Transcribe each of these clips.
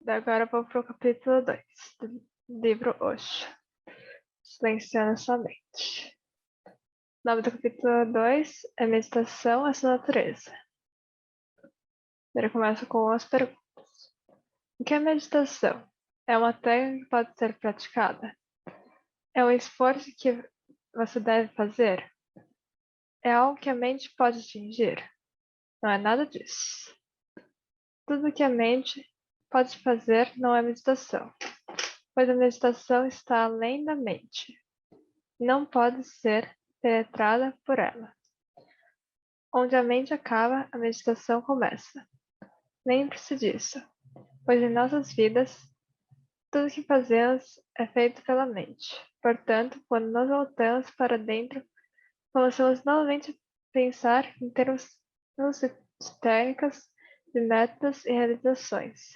Agora vou para o capítulo 2 do livro Osho, Silenciando sua mente. O nome do capítulo 2 é Meditação à sua natureza. Ele começa com as perguntas. O que é meditação? É uma técnica que pode ser praticada? É um esforço que você deve fazer? É algo que a mente pode atingir? Não é nada disso. Tudo que a mente pode fazer não é meditação, pois a meditação está além da mente. Não pode ser penetrada por ela. Onde a mente acaba, a meditação começa. Lembre-se disso, pois em nossas vidas, tudo que fazemos é feito pela mente. Portanto, quando nos voltamos para dentro, começamos novamente a pensar em termos de técnicas, de métodos e realizações,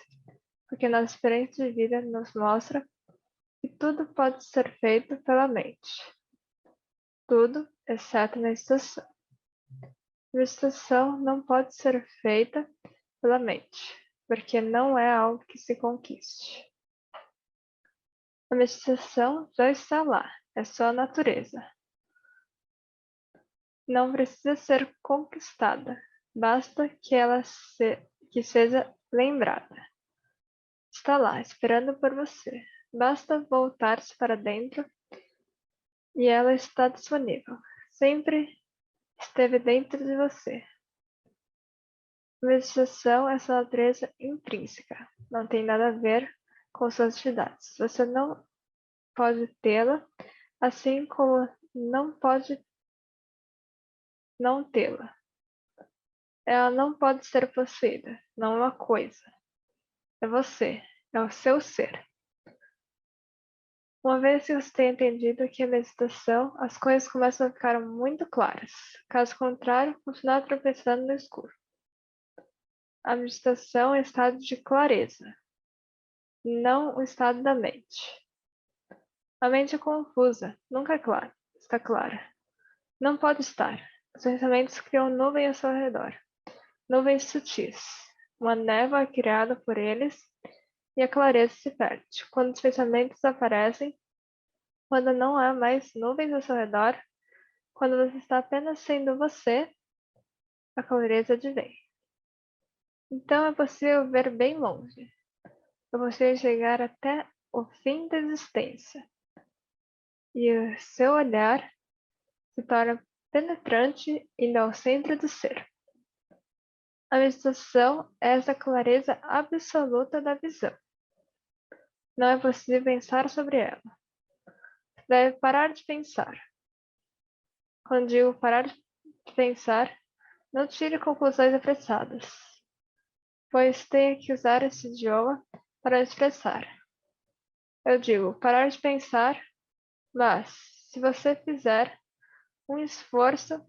porque nossa experiência de vida nos mostra que tudo pode ser feito pela mente. Tudo, exceto a meditação. A meditação não pode ser feita pela mente, porque não é algo que se conquiste. A meditação já está lá, é sua natureza. Não precisa ser conquistada, basta que ela seja lembrada. Está lá, esperando por você. Basta voltar-se para dentro e ela está disponível. Sempre esteve dentro de você. A meditação é sua natureza intrínseca, não tem nada a ver com suas atividades. Você não pode tê-la, assim como não pode não tê-la. Ela não pode ser possuída, não é uma coisa. É você, é o seu ser. Uma vez que você tem entendido que a meditação, as coisas começam a ficar muito claras. Caso contrário, continuar tropeçando no escuro. A meditação é estado de clareza, não o estado da mente. A mente é confusa, nunca é clara, está clara. Não pode estar. Os pensamentos criam nuvens ao seu redor, nuvens sutis. Uma névoa é criada por eles e a clareza se perde. Quando os pensamentos aparecem, quando não há mais nuvens ao seu redor, quando você está apenas sendo você, a clareza advém. Então é possível ver bem longe. É possível chegar até o fim da existência. E o seu olhar se torna penetrante indo ao centro do ser. A meditação é essa clareza absoluta da visão. Não é possível pensar sobre ela. Você deve parar de pensar. Quando digo parar de pensar, não tire conclusões apressadas, pois tenho que usar esse idioma para expressar. Eu digo parar de pensar, mas se você fizer um esforço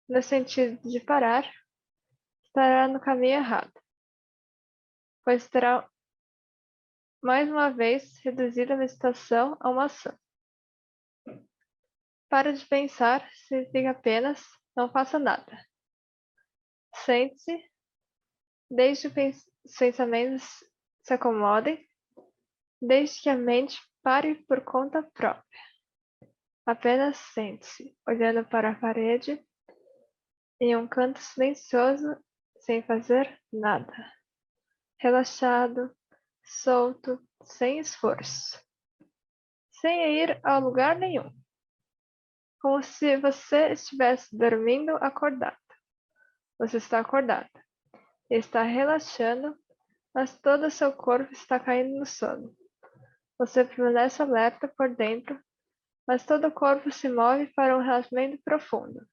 no sentido de parar, estará no caminho errado, pois terá mais uma vez reduzido a meditação a uma ação. Para de pensar significa apenas não faça nada. Sente-se, deixe os pensamentos se acomodem, deixe que a mente pare por conta própria. Apenas sente-se, olhando para a parede, em um canto silencioso, sem fazer nada. Relaxado, solto, sem esforço. Sem ir a lugar nenhum. Como se você estivesse dormindo acordado. Você está acordado. Está relaxando, mas todo o seu corpo está caindo no sono. Você permanece alerta por dentro, mas todo o corpo se move para um relaxamento profundo.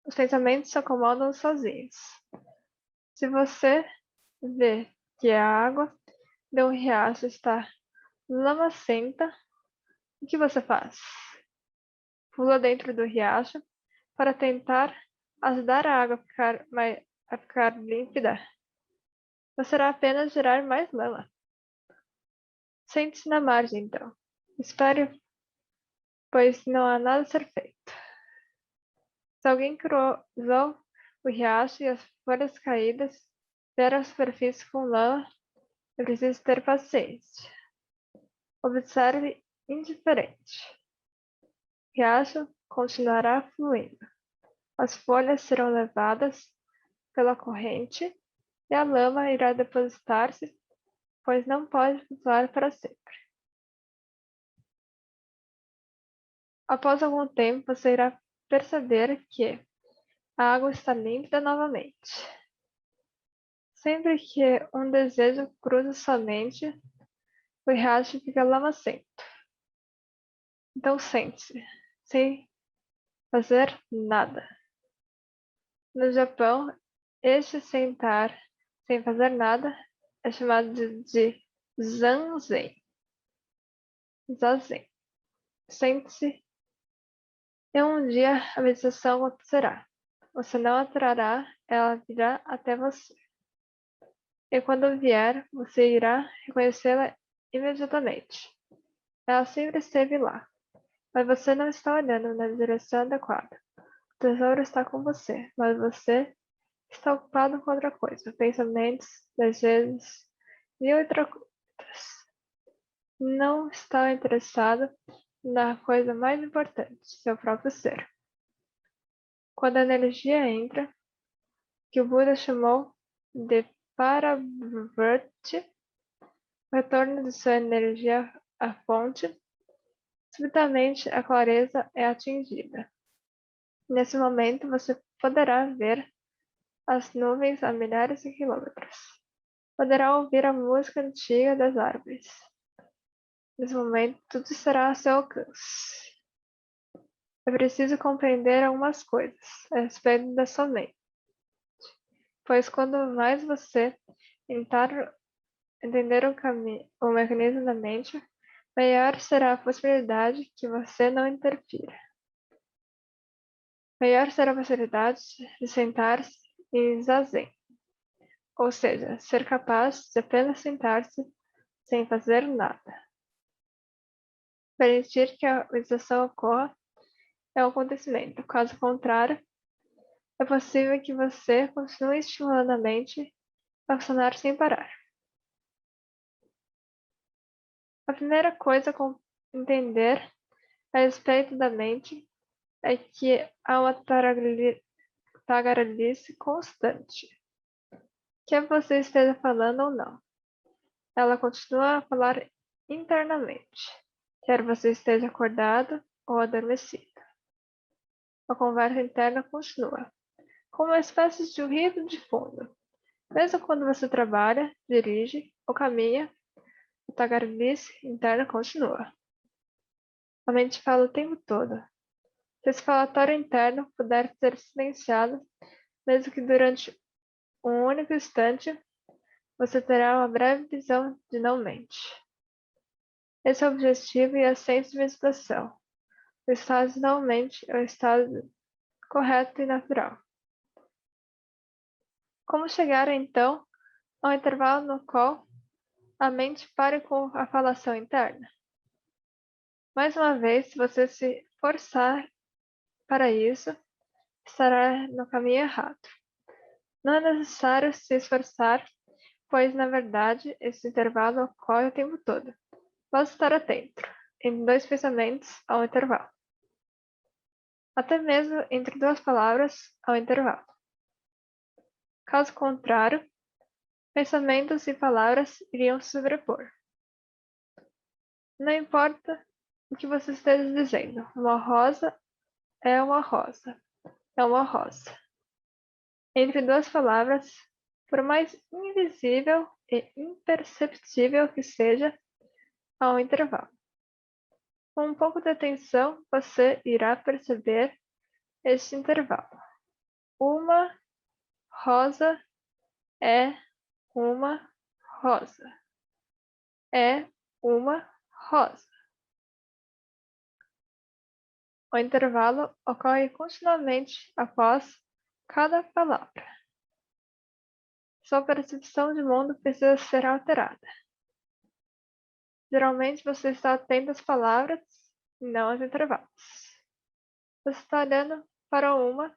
Os pensamentos se acomodam sozinhos. Se você vê que a água de um riacho está lamacenta, o que você faz? Pula dentro do riacho para tentar ajudar a água a ficar límpida. Você irá apenas gerar mais lama. Sente-se na margem, então. Espere, pois não há nada a ser feito. Se alguém cruzou o riacho e as folhas caídas vieram à superfície com lama, É preciso ter paciência. Observe indiferente. O riacho continuará fluindo. As folhas serão levadas pela corrente e a lama irá depositar-se, pois não pode flutuar para sempre. Após algum tempo, você irá perceber que a água está límpida novamente. Sempre que um desejo cruza sua mente, o riacho fica lamacento. Então sente-se, sem fazer nada. No Japão, este sentar sem fazer nada é chamado de Zazen. Zazen. Sente-se e um dia a meditação acontecerá. Você não atrará, ela virá até você. E quando vier, você irá reconhecê-la imediatamente. Ela sempre esteve lá, mas você não está olhando na direção adequada. O tesouro está com você, mas você está ocupado com outra coisa, pensamentos, desejos e outras coisas. Não está interessado na coisa mais importante, seu próprio ser. Quando a energia entra, que o Buda chamou de Paravrti, o retorno de sua energia à fonte, subitamente a clareza é atingida. Nesse momento você poderá ver as nuvens a milhares de quilômetros. Poderá ouvir a música antiga das árvores. Nesse momento tudo estará a seu alcance. É preciso compreender algumas coisas a respeito da sua mente, pois quando mais você tentar entender o mecanismo da mente, maior será a possibilidade que você não interfira. Maior será a possibilidade de sentar-se em zazen, ou seja, ser capaz de apenas sentar-se sem fazer nada. Permitir que a meditação ocorra é um acontecimento. Caso contrário, é possível que você continue estimulando a mente a funcionar sem parar. A primeira coisa a entender a respeito da mente é que há uma tagarelice constante. Quer você esteja falando ou não, ela continua a falar internamente, quer você esteja acordado ou adormecido. A conversa interna continua, como uma espécie de ruído de fundo. Mesmo quando você trabalha, dirige ou caminha, a tagarelice interna continua. A mente fala o tempo todo. Se esse falatório interno puder ser silenciado, mesmo que durante um único instante, você terá uma breve visão de não-mente. Esse é o objetivo e a essência de meditação. O estado de não-mente é o estado correto e natural. Como chegar, então, ao intervalo no qual a mente pare com a falação interna? Mais uma vez, se você se forçar para isso, estará no caminho errado. Não é necessário se esforçar, pois, na verdade, esse intervalo ocorre o tempo todo. Basta estar atento, em dois pensamentos ao intervalo. Até mesmo entre duas palavras ao intervalo. Caso contrário, pensamentos e palavras iriam se sobrepor. Não importa o que você esteja dizendo, uma rosa é uma rosa, é uma rosa. Entre duas palavras, por mais invisível e imperceptível que seja, há um intervalo. Com um pouco de atenção, você irá perceber este intervalo. Uma rosa é uma rosa. É uma rosa. O intervalo ocorre continuamente após cada palavra. Sua percepção de mundo precisa ser alterada. Geralmente você está atento às palavras e não aos intervalos. Você está olhando para uma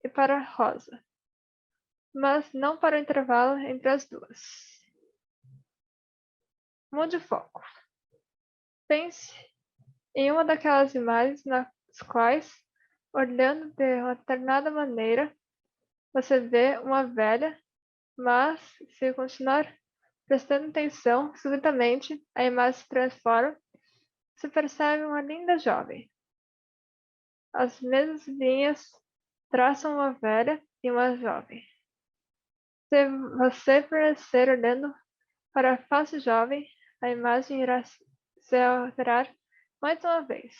e para a rosa, mas não para o intervalo entre as duas. Mude o foco. Pense em uma daquelas imagens nas quais, olhando de uma determinada maneira, você vê uma velha, mas, se continuar prestando atenção, subitamente a imagem se transforma e se percebe uma linda jovem. As mesmas linhas traçam uma velha e uma jovem. Se você permanecer olhando para a face jovem, a imagem irá se alterar mais uma vez,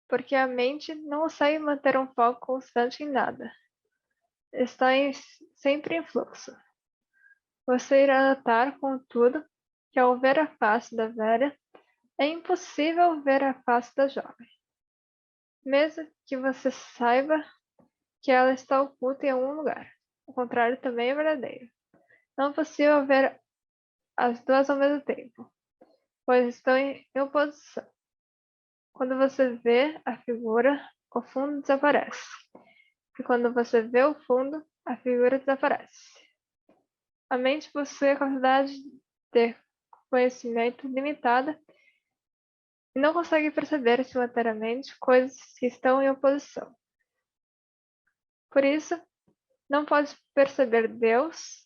porque a mente não consegue manter um foco constante em nada. Está sempre em fluxo. Você irá notar, contudo, que ao ver a face da velha, é impossível ver a face da jovem, mesmo que você saiba que ela está oculta em algum lugar. O contrário também é verdadeiro. Não é possível ver as duas ao mesmo tempo, pois estão em oposição. Quando você vê a figura, o fundo desaparece. E quando você vê o fundo, a figura desaparece. A mente possui a capacidade de conhecimento limitada e não consegue perceber simultaneamente coisas que estão em oposição. Por isso, não pode perceber Deus,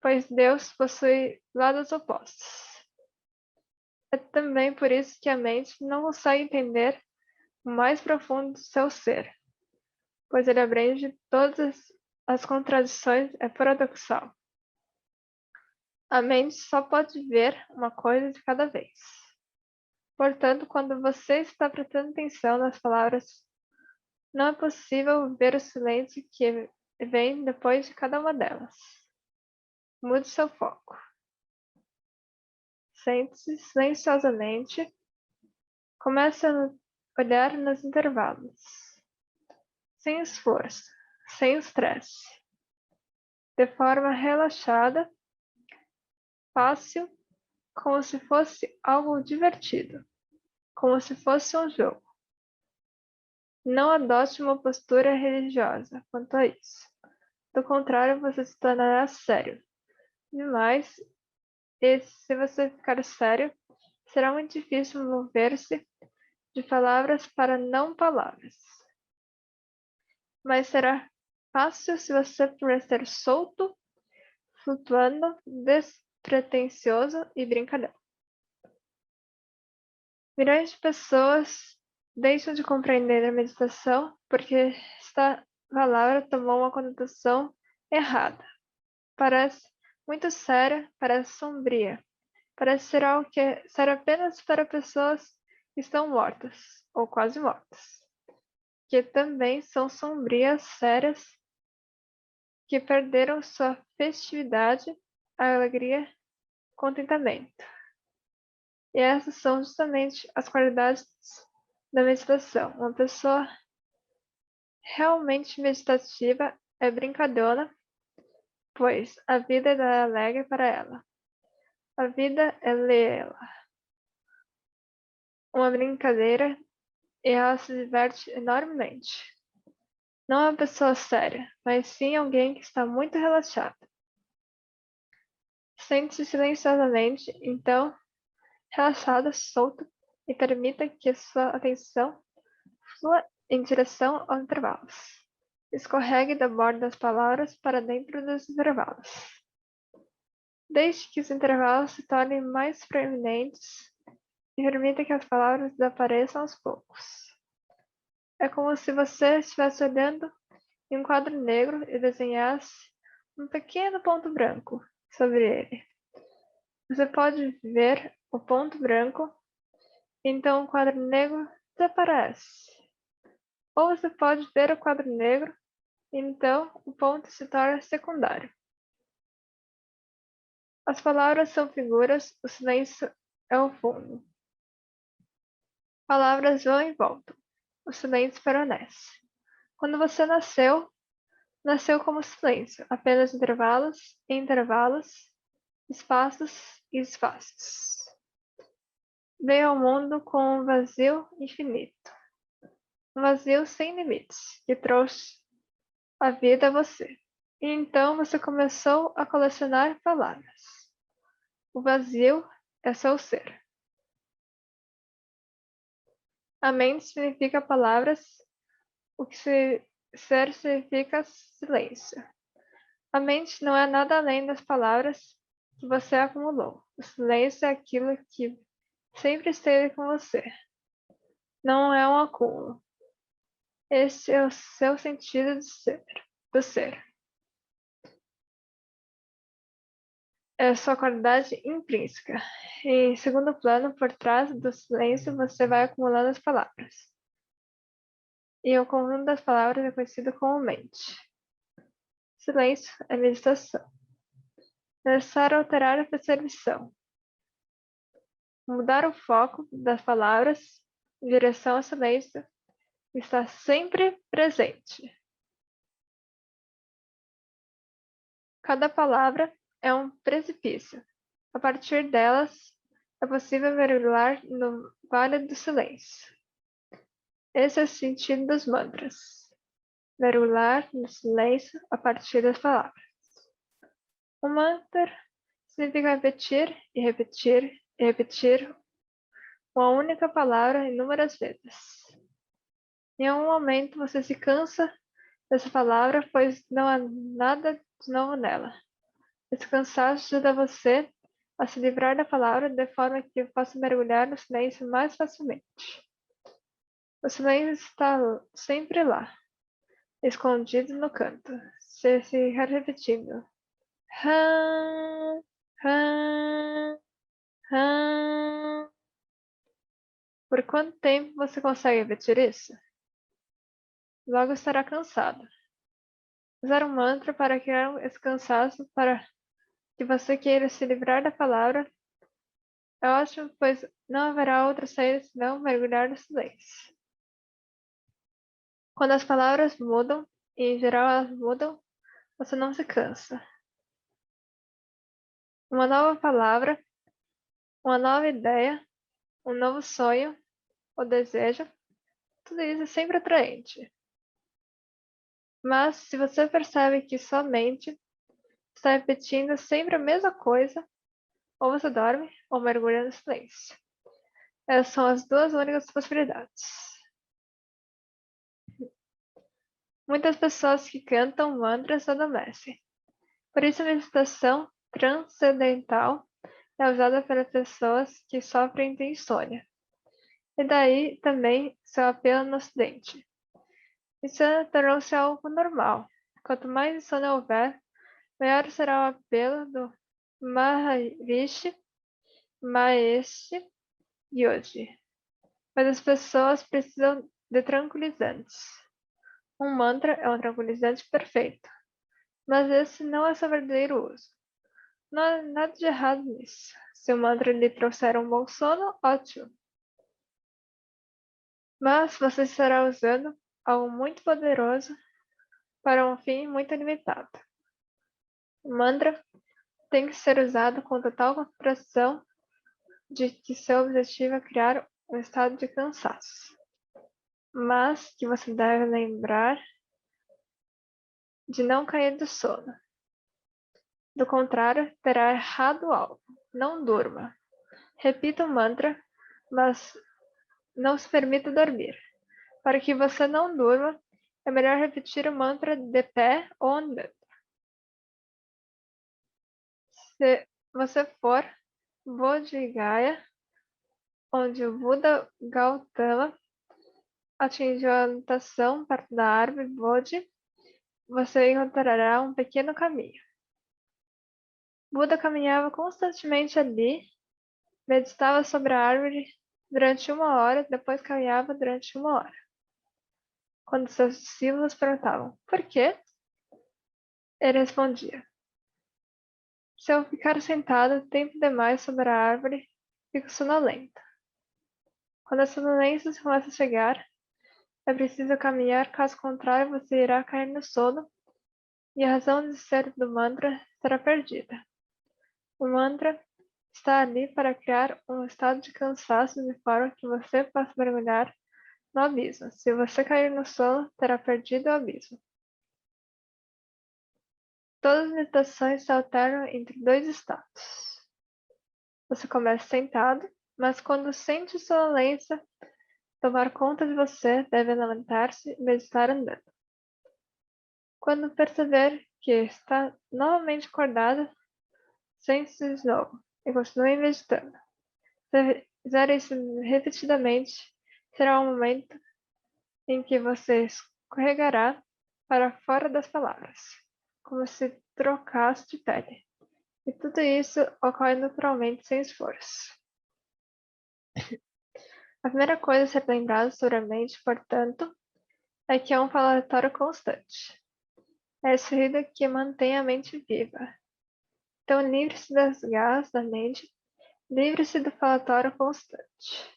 pois Deus possui lados opostos. É também por isso que a mente não consegue entender o mais profundo do seu ser, pois ele abrange todas as contradições, é paradoxal. A mente só pode ver uma coisa de cada vez. Portanto, quando você está prestando atenção nas palavras, não é possível ver o silêncio que vem depois de cada uma delas. Mude seu foco. Sente-se silenciosamente. Comece a olhar nos intervalos. Sem esforço, sem estresse. De forma relaxada, fácil, como se fosse algo divertido, como se fosse um jogo. Não adote uma postura religiosa quanto a isso. Do contrário, você se tornará sério demais, e se você ficar sério, será muito difícil mover-se de palavras para não palavras. Mas será fácil se você permanecer solto, flutuando, despretensioso e brincalhão. Milhões de pessoas deixam de compreender a meditação porque esta palavra tomou uma conotação errada. Parece muito séria, parece sombria, parece ser algo que é sério apenas para pessoas que estão mortas, ou quase mortas, que também são sombrias, sérias, que perderam sua festividade, alegria, contentamento. E essas são justamente as qualidades da meditação. Uma pessoa realmente meditativa é brincalhona, pois a vida é alegre para ela. A vida é ela. Uma brincadeira e ela se diverte enormemente. Não é uma pessoa séria, mas sim alguém que está muito relaxado. Sente-se silenciosamente, então, relaxada, solta, e permita que sua atenção flua em direção aos intervalos. Escorregue da borda das palavras para dentro dos intervalos. Deixe que os intervalos se tornem mais proeminentes e permita que as palavras desapareçam aos poucos. É como se você estivesse olhando em um quadro negro e desenhasse um pequeno ponto branco sobre ele. Você pode ver o ponto branco, então o quadro negro desaparece. Ou você pode ver o quadro negro, então o ponto se torna secundário. As palavras são figuras, o silêncio é o fundo. Palavras vão e voltam, o silêncio permanece. Quando você nasceu como silêncio, apenas intervalos e intervalos, espaços e espaços. Veio ao mundo com um vazio infinito, um vazio sem limites, que trouxe a vida a você. E então você começou a colecionar palavras. O vazio é seu ser. A mente significa palavras, o que ser significa silêncio. A mente não é nada além das palavras que você acumulou. O silêncio é aquilo que sempre esteve com você. Não é um acúmulo. Este é o seu sentido de ser, do ser. É a sua qualidade intrínseca. Em segundo plano, por trás do silêncio, você vai acumulando as palavras. E o conjunto das palavras é conhecido como mente. Silêncio é meditação. Necessário alterar a percepção. Mudar o foco das palavras em direção ao silêncio está sempre presente. Cada palavra é um precipício. A partir delas, é possível mergulhar no vale do silêncio. Esse é o sentido dos mantras. Mergulhar no silêncio a partir das palavras. Um mantra significa repetir e repetir e repetir uma única palavra inúmeras vezes. Em algum momento você se cansa dessa palavra, pois não há nada de novo nela. Esse cansaço ajuda você a se livrar da palavra de forma que possa mergulhar no silêncio mais facilmente. O silêncio está sempre lá, escondido no canto, se repetindo. Hã, hã, hã. Por quanto tempo você consegue repetir isso? Logo estará cansado. Usar um mantra para criar esse cansaço para que você queira se livrar da palavra é ótimo, pois não haverá outra saída senão mergulhar no silêncio. Quando as palavras mudam, e em geral elas mudam, você não se cansa. Uma nova palavra, uma nova ideia, um novo sonho ou desejo, tudo isso é sempre atraente. Mas se você percebe que sua mente está repetindo sempre a mesma coisa, ou você dorme ou mergulha no silêncio. Essas são as duas únicas possibilidades. Muitas pessoas que cantam mantras adormecem. Por isso a meditação transcendental é usada pelas pessoas que sofrem de insônia. E daí também seu apelo no ocidente. Isso tornou-se algo normal. Quanto mais insônia houver, maior será o apelo do Maharishi Mahesh Yogi. Mas as pessoas precisam de tranquilizantes. Um mantra é um tranquilizante perfeito, mas esse não é seu verdadeiro uso. Não há nada de errado nisso. Se o mantra lhe trouxer um bom sono, ótimo. Mas você estará usando algo muito poderoso para um fim muito limitado. O mantra tem que ser usado com total concentração de que seu objetivo é criar um estado de cansaço. Mas que você deve lembrar de não cair do sono. Do contrário, terá errado algo. Não durma. Repita o mantra, mas não se permita dormir. Para que você não durma, é melhor repetir o mantra de pé ou andando. Se você for Bodh Gaya, onde o Buda Gautama atingiu a lotação perto da árvore Bodhi, você encontrará um pequeno caminho. Buda caminhava constantemente ali, meditava sobre a árvore durante 1 hora, depois caminhava durante 1 hora. Quando seus discípulos perguntavam, por quê? Ele respondia, se eu ficar sentado tempo demais sobre a árvore, fico sonolento. Quando a sonolência começa a chegar, é preciso caminhar, caso contrário você irá cair no sono e a razão de ser do mantra será perdida. O mantra está ali para criar um estado de cansaço de forma que você possa mergulhar no abismo. Se você cair no sono, terá perdido o abismo. Todas as meditações se alternam entre dois estados. Você começa sentado, mas quando sente sonolência tomar conta de você, deve levantar-se e meditar andando. Quando perceber que está novamente acordado, sente-se de novo e continue meditando. Se fizer isso repetidamente, será um momento em que você escorregará para fora das palavras, como se trocasse de pele. E tudo isso ocorre naturalmente sem esforço. A primeira coisa a ser lembrada sobre a mente, portanto, é que é um falatório constante. É esse ruído que mantém a mente viva. Então, livre-se das garras da mente, livre-se do falatório constante.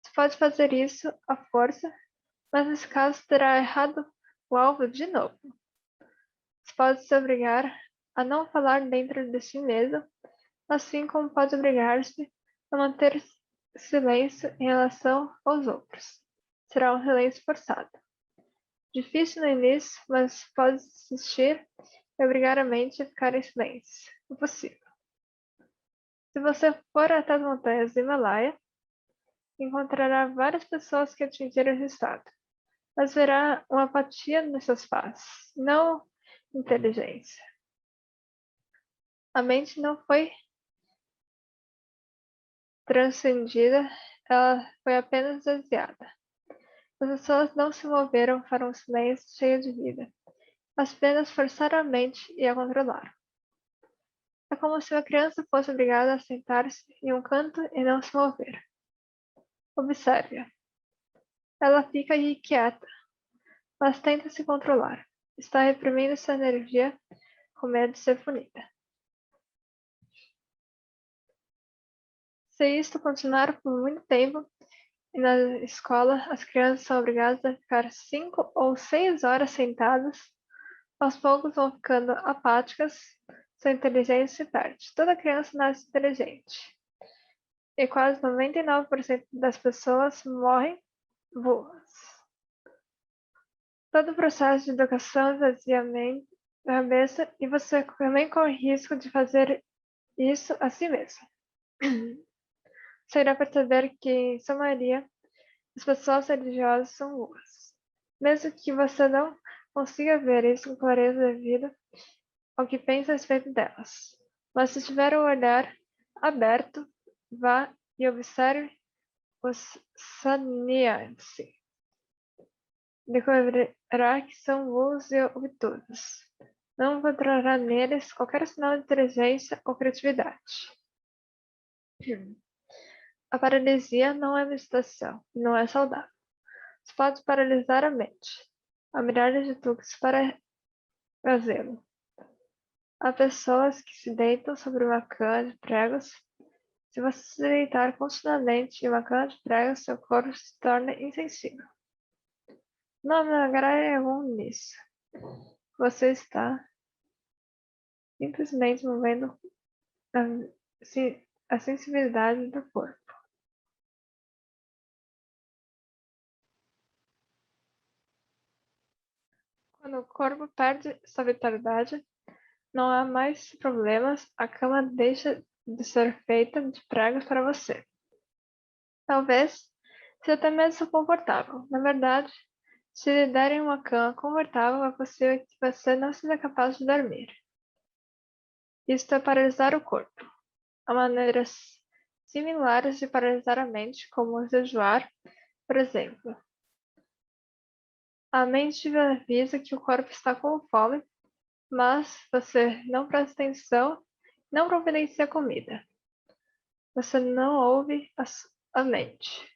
Você pode fazer isso à força, mas nesse caso terá errado o alvo de novo. Você pode se obrigar a não falar dentro de si mesmo, assim como pode obrigar-se a manter silêncio em relação aos outros. Será um silêncio forçado. Difícil no início, mas pode insistir e obrigar a mente a ficar em silêncio. É possível. Se você for até as montanhas do Himalaia, encontrará várias pessoas que atingiram esse estado, mas verá uma apatia nos seus passos, não inteligência. A mente não foi transcendida, ela foi apenas desviada. As pessoas não se moveram para um silêncio cheio de vida, apenas forçaram a mente e a controlaram. É como se uma criança fosse obrigada a sentar-se em um canto e não se mover. Observe-a. Ela fica quieta, mas tenta se controlar. Está reprimindo sua energia com medo de ser punida. Se isto continuar por muito tempo, e na escola as crianças são obrigadas a ficar 5 ou 6 horas sentadas, aos poucos vão ficando apáticas, sua inteligência se perde. Toda criança nasce inteligente. E quase 99% das pessoas morrem burras. Todo o processo de educação esvazia a cabeça e você também corre risco de fazer isso a si mesmo. Você irá perceber que, em sua maioria, as pessoas religiosas são burras. Mesmo que você não consiga ver isso com clareza devido ao que pensa a respeito delas. Mas se tiver o olhar aberto, vá e observe os sannyasi. Descobrirá que são burros e obtusos. Não encontrará neles qualquer sinal de inteligência ou criatividade. A paralisia não é meditação e não é saudável. Você pode paralisar a mente. Há milhares de truques para fazê-lo. Há pessoas que se deitam sobre uma cama de pregos. Se você se deitar continuamente em uma cama de pregos, seu corpo se torna insensível. Não há algum nisso. Você está simplesmente movendo a sensibilidade do corpo. Quando o corpo perde sua vitalidade, não há mais problemas, a cama deixa de ser feita de pregos para você. Talvez seja até mesmo confortável. Na verdade, se lhe derem uma cama confortável, é possível que você não seja capaz de dormir. Isto é paralisar o corpo. Há maneiras similares de paralisar a mente, como jejuar, por exemplo. A mente avisa que o corpo está com fome, mas você não presta atenção, não providencia comida. Você não ouve a mente.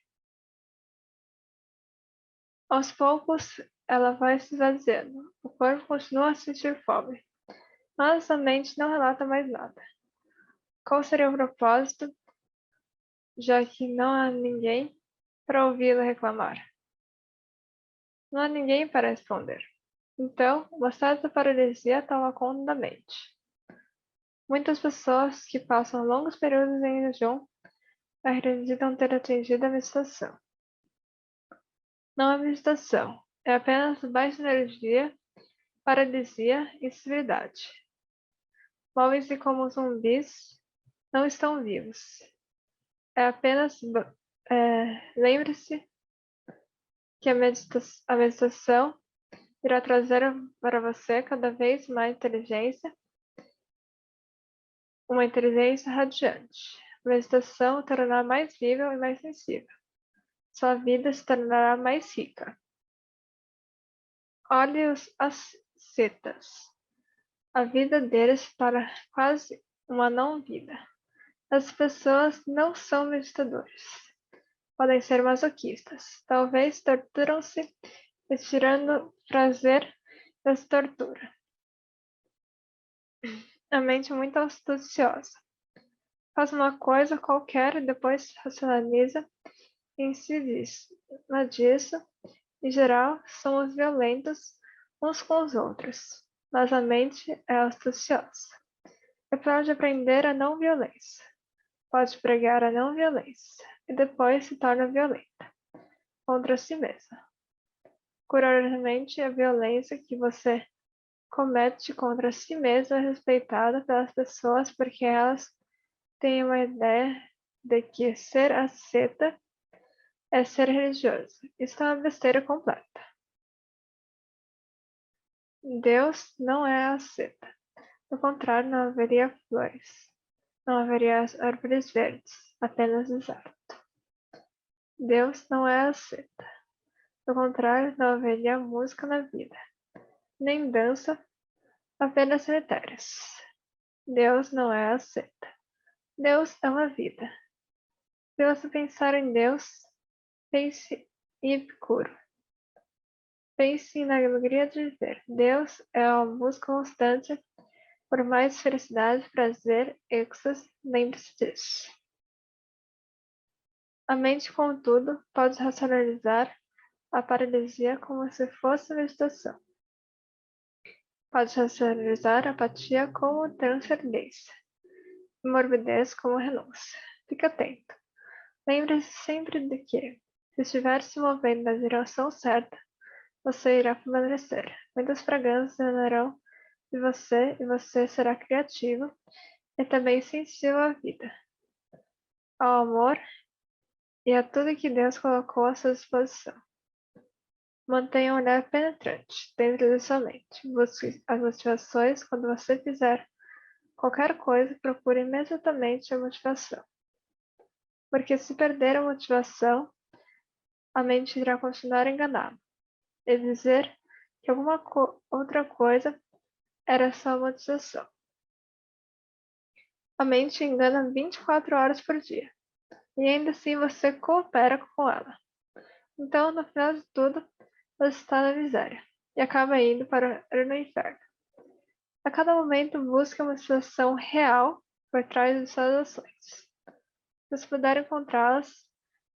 Aos poucos, ela vai se esvaziando. O corpo continua a sentir fome, mas a mente não relata mais nada. Qual seria o propósito, já que não há ninguém para ouvi-la reclamar? Não há ninguém para responder. Então, uma certa paralisia toma conta da mente. Muitas pessoas que passam longos períodos em jejum acreditam ter atingido a meditação. Não é meditação, é apenas baixa energia, paralisia e instabilidade. Movem-se como zumbis não estão vivos. É apenas lembre-se que a meditação irá trazer para você cada vez mais inteligência, uma inteligência radiante. A meditação o tornará mais vível e mais sensível. Sua vida se tornará mais rica. Olhe as setas. A vida deles para quase uma não-vida. As pessoas não são meditadores. Podem ser masoquistas. Talvez torturam-se, retirando prazer dessa tortura. A mente é muito astuciosa. Faz uma coisa qualquer e depois racionaliza em si disso. Em geral, somos violentos uns com os outros, mas a mente é astuciosa. É pode aprender a não violência. Pode pregar a não violência e depois se torna violenta contra si mesma. Curiosamente, a violência que você comete contra si mesmo é respeitada pelas pessoas porque elas têm uma ideia de que ser asceta é ser religioso. Isso é uma besteira completa. Deus não é asceta. Do contrário, não haveria flores. Não haveria árvores verdes, apenas deserto. Deus não é asceta. Do contrário, não haveria música na vida. Nem dança, apenas cemitérios. Deus não é asceta. Deus é uma vida. Se você pensar em Deus, pense em Epicuro. Pense na alegria de viver. Deus é uma busca constante por mais felicidade, prazer, êxtase. Lembre-se disso. A mente, contudo, pode racionalizar a paralisia como se fosse meditação. Pode racionalizar a apatia como transcendência. E morbidez como renúncia. Fique atento. Lembre-se sempre de que, se estiver se movendo na direção certa, você irá permanecer. Muitas fragrâncias emanarão de você e você será criativo e também sensível à vida, ao amor e a tudo que Deus colocou à sua disposição. Mantenha um olhar penetrante dentro de sua mente. Busque as motivações. Quando você fizer qualquer coisa, procure imediatamente a motivação. Porque se perder a motivação, a mente irá continuar enganada e dizer que alguma outra coisa era sua motivação. A mente engana 24 horas por dia. E ainda assim você coopera com ela. Então, no final de tudo, você está na miséria e acaba indo para o inferno. A cada momento busque uma situação real por trás de suas ações. Se você puder encontrá-las,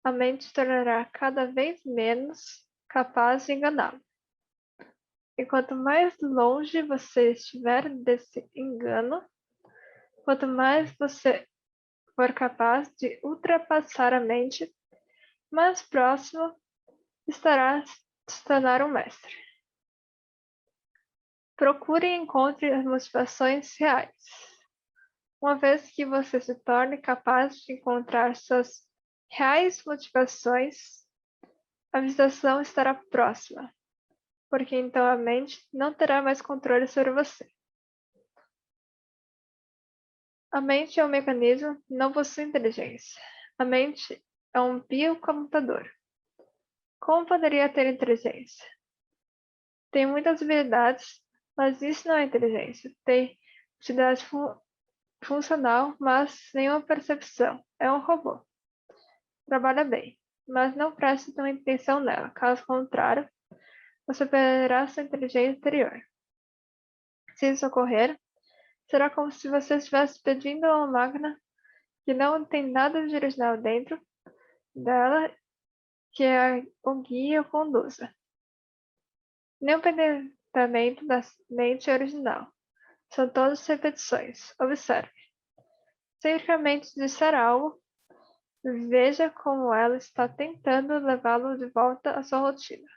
a mente se tornará cada vez menos capaz de enganá-lo. E quanto mais longe você estiver desse engano, quanto mais você for capaz de ultrapassar a mente, mais próximo estará de se tornar um mestre. Procure e encontre as motivações reais. Uma vez que você se torne capaz de encontrar suas reais motivações, a visitação estará próxima, porque então a mente não terá mais controle sobre você. A mente é um mecanismo, não possui inteligência. A mente é um biocomputador. Como poderia ter inteligência? Tem muitas habilidades, mas isso não é inteligência. Tem atividade funcional, mas nenhuma percepção. É um robô. Trabalha bem, mas não preste tanta atenção nela. Caso contrário, você perderá sua inteligência interior. Se isso ocorrer, será como se você estivesse pedindo a uma máquina que não tem nada de original dentro dela que o guie e o conduza. Nem o pensamento da mente é original. São todas repetições. Observe. Sempre que a mente disser algo, veja como ela está tentando levá-lo de volta à sua rotina.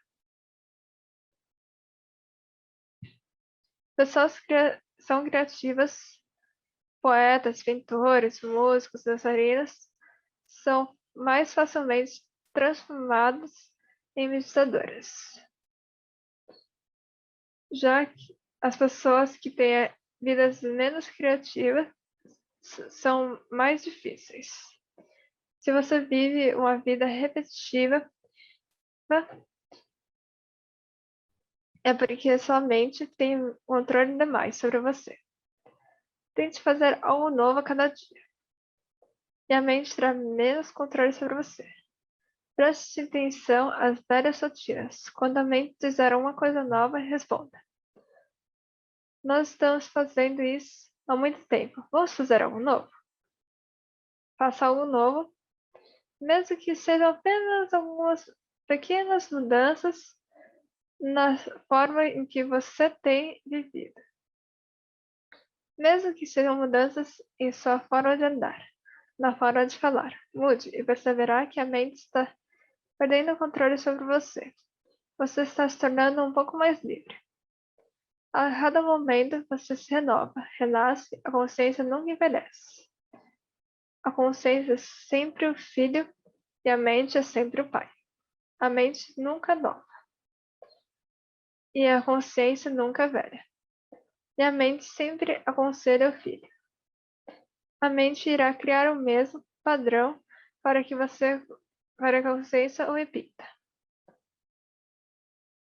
Pessoas são criativas Poetas, pintores, músicos, dançarinos são mais facilmente transformados em meditadoras. Já que as pessoas que têm vidas menos criativas são mais difíceis. Se você vive uma vida repetitiva, é porque sua mente tem controle demais sobre você. Tente fazer algo novo a cada dia, e a mente terá menos controle sobre você. Preste atenção às velhas rotinas. Quando a mente dizer uma coisa nova, responda: nós estamos fazendo isso há muito tempo. Vamos fazer algo novo? Faça algo novo, mesmo que sejam apenas algumas pequenas mudanças na forma em que você tem vivido. Mesmo que sejam mudanças em sua forma de andar, na forma de falar. Mude e perceberá que a mente está perdendo o controle sobre você. Você está se tornando um pouco mais livre. A cada momento você se renova, renasce, a consciência nunca envelhece. A consciência é sempre o filho e a mente é sempre o pai. A mente nunca nova. E a consciência nunca velha. E a mente sempre aconselha o filho. A mente irá criar o mesmo padrão para que a consciência o repita.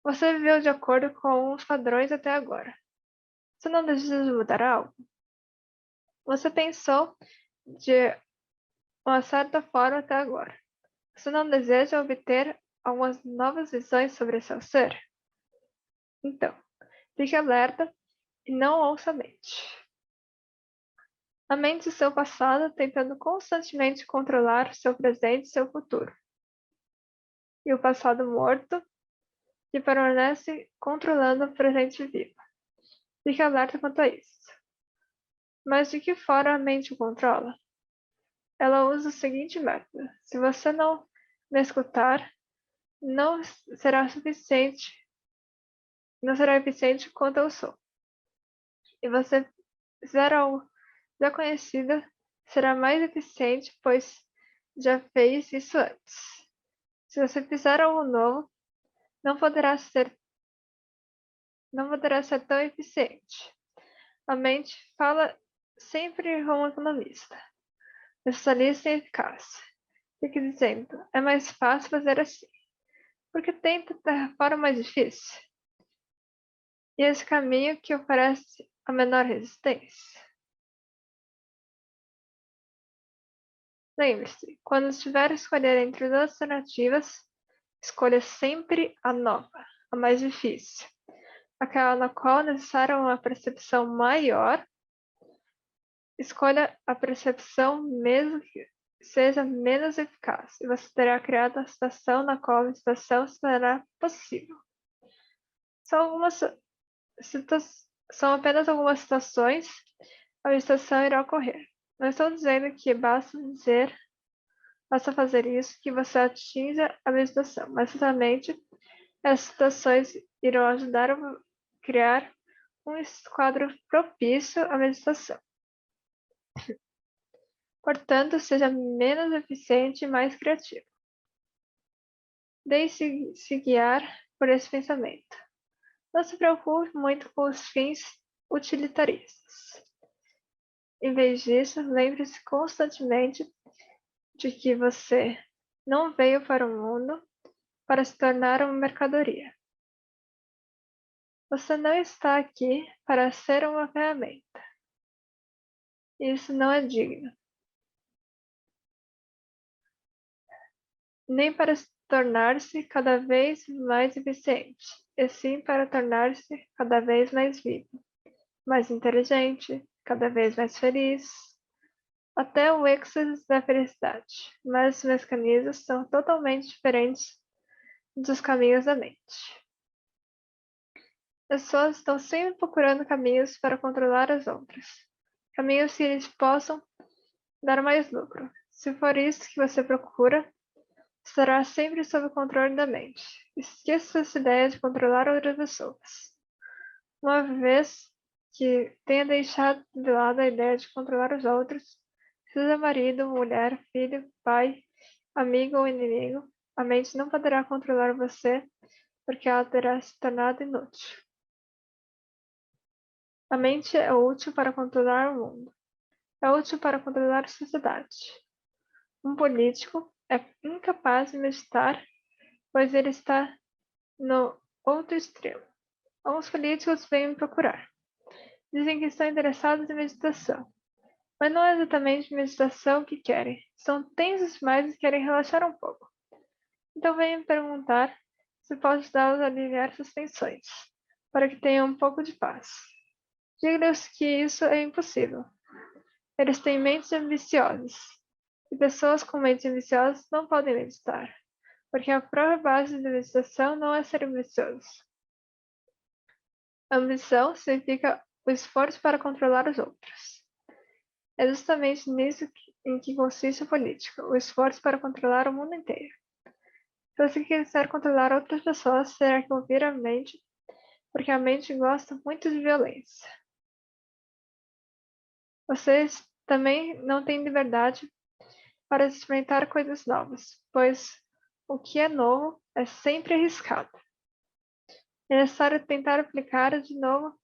Você viveu de acordo com os padrões até agora. Você não deseja mudar algo? Você pensou de uma certa forma até agora. Você não deseja obter algumas novas visões sobre seu ser? Então, fique alerta e não ouça a mente. A mente do seu passado tentando constantemente controlar seu presente e seu futuro. E o passado morto que permanece controlando o presente vivo. Fique alerta quanto a isso. Mas de que forma a mente o controla? Ela usa o seguinte método: se você não me escutar, não será eficiente quanto eu sou. E você fizer algo já conhecido, será mais eficiente, pois já fez isso antes. Se você fizer algo novo, não poderá ser tão eficiente. A mente fala sempre como economista, especialista em eficácia. Fique dizendo: é mais fácil fazer assim, porque tenta da forma mais difícil. E esse caminho que oferece a menor resistência. Lembre-se, quando estiver a escolher entre duas alternativas, escolha sempre a nova, a mais difícil, aquela na qual é necessária uma percepção maior. Escolha a percepção mesmo que seja menos eficaz, e você terá criado a situação na qual a meditação será possível. São apenas algumas situações a meditação irá ocorrer. Não estou dizendo que basta fazer isso que você atinja a meditação, mas certamente essas situações irão ajudar a criar um quadro propício à meditação. Portanto, seja menos eficiente e mais criativo. Deixe-se guiar por esse pensamento. Não se preocupe muito com os fins utilitaristas. Em vez disso, lembre-se constantemente de que você não veio para o mundo para se tornar uma mercadoria. Você não está aqui para ser uma ferramenta. Isso não é digno. Nem para tornar-se cada vez mais eficiente, e sim para tornar-se cada vez mais vivo, mais inteligente, cada vez mais feliz, até o êxtase da felicidade. Mas os mecanismos são totalmente diferentes dos caminhos da mente. As pessoas estão sempre procurando caminhos para controlar as outras, caminhos que eles possam dar mais lucro. Se for isso que você procura, estará sempre sob o controle da mente. Esqueça essa ideia de controlar outras pessoas. Uma vez que tenha deixado de lado a ideia de controlar os outros, seja marido, mulher, filho, pai, amigo ou inimigo, a mente não poderá controlar você, porque ela terá se tornado inútil. A mente é útil para controlar o mundo. É útil para controlar a sociedade. Um político é incapaz de meditar, pois ele está no outro extremo. Alguns políticos vêm me procurar. Dizem que estão interessados em meditação. Mas não é exatamente meditação que querem. Estão tensos demais e querem relaxar um pouco. Então vêm me perguntar se posso ajudá-los a aliviar suas tensões, para que tenham um pouco de paz. Diga-lhes que isso é impossível. Eles têm mentes ambiciosas. E pessoas com mentes ambiciosas não podem meditar, porque a própria base da meditação não é ser ambicioso. Ambição significa o esforço para controlar os outros. É justamente nisso em que consiste a política, o esforço para controlar o mundo inteiro. Se você quiser controlar outras pessoas, terá que ouvir a mente, porque a mente gosta muito de violência. Vocês também não têm liberdade para experimentar coisas novas, pois o que é novo é sempre arriscado. É necessário tentar aplicar de novo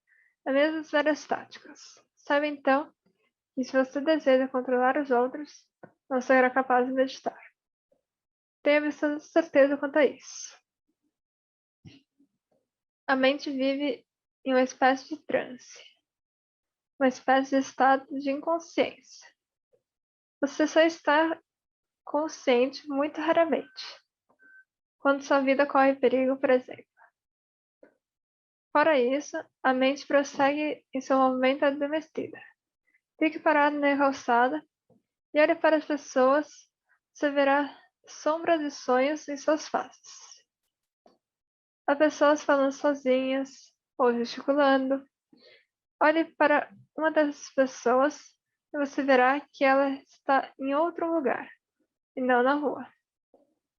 as mesmas velhas táticas. Sabe então que se você deseja controlar os outros, não será capaz de meditar. Tenha absoluta certeza quanto a isso. A mente vive em uma espécie de transe, uma espécie de estado de inconsciência. Você só está consciente muito raramente, quando sua vida corre perigo, por exemplo. Fora isso, a mente prossegue em seu movimento adormecida. Fique parado na calçada e olhe para as pessoas, você verá sombras de sonhos em suas faces. Há pessoas falando sozinhas ou gesticulando. Olhe para uma dessas pessoas e você verá que ela está em outro lugar, e não na rua.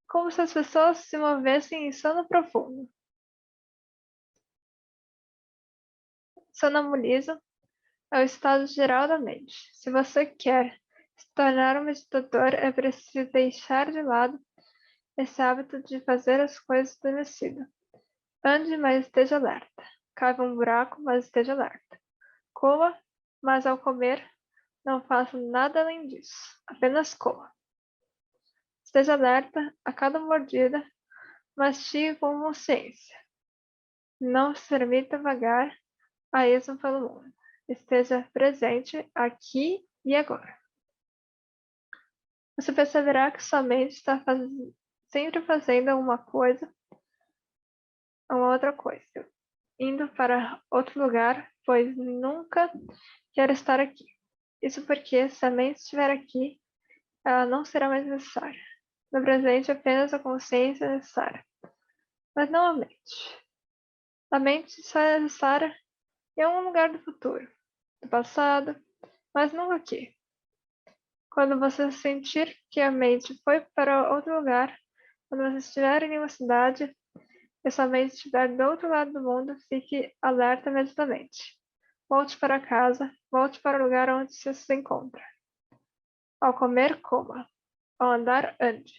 Como se as pessoas se movessem em sono profundo. Sonambulismo é o estado geral da mente. Se você quer se tornar um meditador, é preciso deixar de lado esse hábito de fazer as coisas adormecido. Ande, mas esteja alerta. Cave um buraco, mas esteja alerta. Coma, mas ao comer, não faça nada além disso. Apenas coma. Esteja alerta a cada mordida, mastigue com consciência. Não se permita vagar a esmo pelo mundo. Esteja presente aqui e agora. Você perceberá que sua mente está sempre fazendo uma outra coisa, indo para outro lugar, pois nunca quer estar aqui. Isso porque, se a mente estiver aqui, ela não será mais necessária. No presente, apenas a consciência é necessária, mas não a mente. A mente só é necessária em algum lugar do futuro, do passado, mas nunca aqui. Quando você sentir que a mente foi para outro lugar, quando você estiver em uma cidade e sua mente estiver do outro lado do mundo, fique alerta imediatamente. Volte para casa, volte para o lugar onde você se encontra. Ao comer, coma. Ao andar, ande.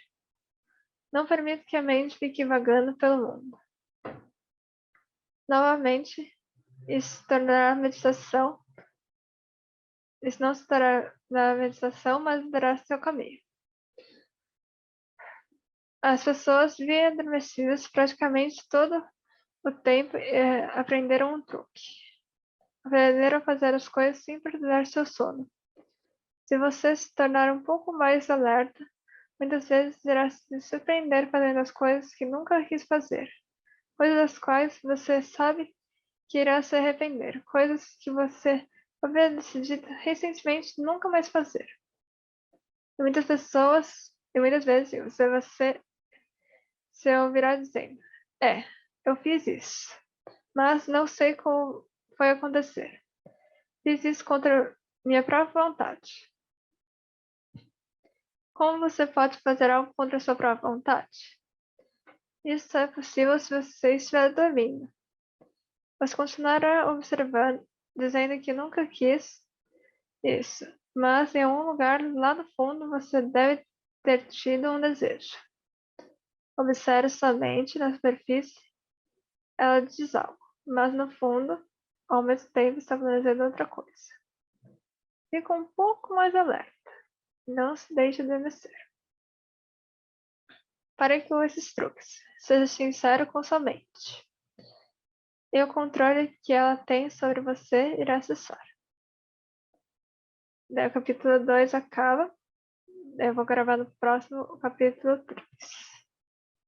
Não permita que a mente fique vagando pelo mundo. Novamente, isso tornará meditação. Isso não se tornará meditação, mas dará seu caminho. As pessoas vivem adormecidas praticamente todo o tempo e aprenderam um truque. Aprenderam a fazer as coisas sem perder seu sono. Se você se tornar um pouco mais alerta, muitas vezes irá se surpreender fazendo as coisas que nunca quis fazer. Coisas das quais você sabe que irá se arrepender. Coisas que você havia decidido recentemente nunca mais fazer. E muitas vezes você se ouvirá dizendo: eu fiz isso, mas não sei como foi acontecer. Fiz isso contra minha própria vontade. Como você pode fazer algo contra sua própria vontade? Isso é possível se você estiver dormindo. Mas continuará observando dizendo que nunca quis isso, mas em algum lugar lá no fundo você deve ter tido um desejo. Observe sua mente na superfície, ela diz algo, mas no fundo, ao mesmo tempo, está planejando outra coisa. Fica um pouco mais alerta. Não se deixe adormecer. Pare com esses truques. Seja sincero com sua mente. E o controle que ela tem sobre você irá cessar. Daí o capítulo 2 acaba. Eu vou gravar no próximo capítulo 3.